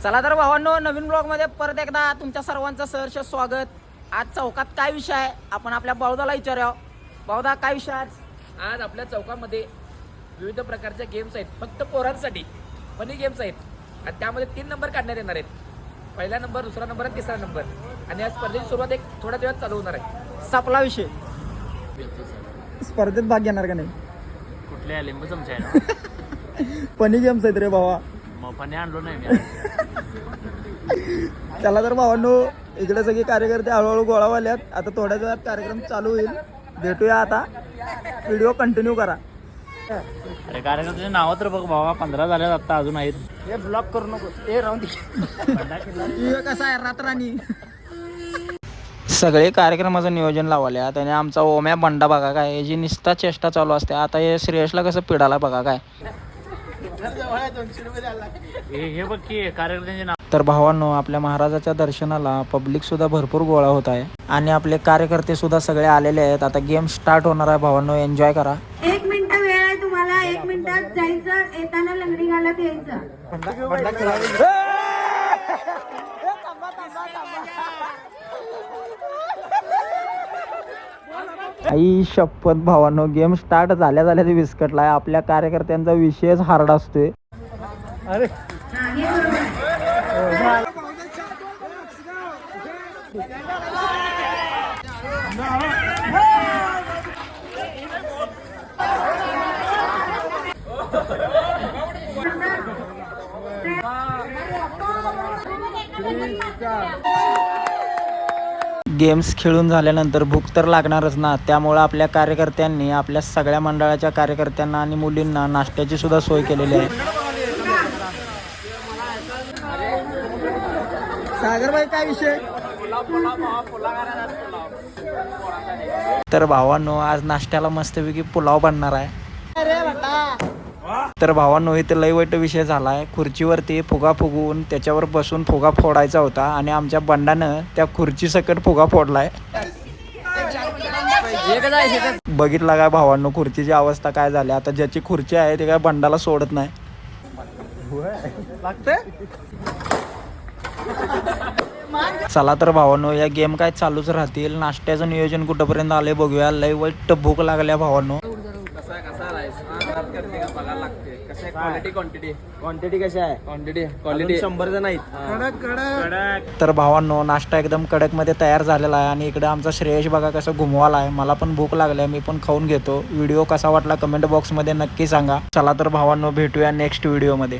चला तर भावांनो, नवीन ब्लॉगमध्ये परत एकदा तुमच्या सर्वांचं सहर्ष स्वागत. आज चौकात काय विषय आहे आपण आपल्या बावदाला विचारूया. बावदा, काय विषय आज आपल्या चौकामध्ये विविध प्रकारच्या गेम्स आहेत, फक्त पोरांसाठी फनी गेम्स आहेत. आणि त्यामध्ये 3 नंबर काढण्यात येणार आहेत. पहिला नंबर, दुसरा नंबर आणि तिसरा नंबर. आणि या स्पर्धेची सुरुवात एक थोड्या वेळात चालू होणार आहे. सापला विषय. स्पर्धेत भाग घेणार का नाही? कुठल्या लिंबू चमचा आहे? फनी गेम्स आहेत रे भावा. मग फनी आणलो नाही मी. चला तर भावांनो, इकडे सगळे कार्यकर्ते हळूहळू गोळा व्हायल्यात. आता थोड्याच वेळात कार्यक्रम चालू होईल. भेटूया आता. व्हिडिओ कंटिन्यू करा. अरे कार्यकर्त्याचे नाव तर बघ भावा, 15 झाले आता अजून आहेत. हे ब्लॉक करू नको, हे राहून दे. कसा आहे रात्रानी. सगळे कार्यक्रमाचं नियोजन लावल्यात आणि आमचा ओम्या बंडा बघा काय, याची निस्ता चेष्टा चालू असते. आता हे श्रेयसला कसं पिडाला बघा काय. हे बघ की कार्यकर्त्यांचे नाव. तर भावांनो, आपल्या महाराजाच्या दर्शनाला पब्लिक सुद्धा भरपूर गोळा होत आहे आणि आपले कार्यकर्ते सुद्धा सगळे आलेले आहेत. आता गेम स्टार्ट होणार आहे भावांनो, एन्जॉय करा. 1 मिनिट वेळ आहे तुम्हाला. 1 मिनिटात जायचं, येताना लंगडी घालत यायचं. आई शपथ भावांनो, गेम स्टार्ट झाल्या झाल्या ते विस्कटला आहे. आपल्या कार्यकर्त्यांचा विषयच हार्ड असतोय. अरे हा, हे बरोबर आहे. गेम्स खेळून झाल्यानंतर भूक तर लागणारच ना. त्यामुळे आपल्या कार्यकर्त्यांनी आपल्या सगळ्या मंडळाच्या कार्यकर्त्यांना आणि मुलींना नाश्त्याची सुद्धा सोय केलेली आहे. सागरबाई, काय विषय? तर भावांनो, आज नाश्त्याला मस्तपैकी पुलाव बनणार आहे. तर भावांनो, इथे लय वाईट विषय झाला आहे. खुर्चीवरती फुगा फुगवून त्याच्यावर बसून फुगा फोडायचा होता आणि आमच्या बंडानं त्या खुर्ची सकट फुगा फोडलाय. बघितला काय भावांनो, खुर्चीची अवस्था काय झाली. आता ज्याची खुर्ची आहे ते काय बंडाला सोडत नाही. चला तर भावांनो, या गेम काय चालूच राहतील. नाश्त्याचं नियोजन कुठंपर्यंत आले बघूया. लय वाईट भूक लागल्या भावांनो. क्वांटिटी कशी आहे? क्वालिटी 100 जण आहेत. तर भावांनो, नाश्ता एकदम कडक मध्ये तयार झालेला आहे आणि इकडे आमचा श्रेयश बघा कसं घुमवाला आहे. मला पण भूक लागली, मी पण खाऊन घेतो. व्हिडिओ कसा वाटला कमेंट बॉक्स मध्ये नक्की सांगा. चला तर भावांनो, भेटूया नेक्स्ट व्हिडिओ मध्ये.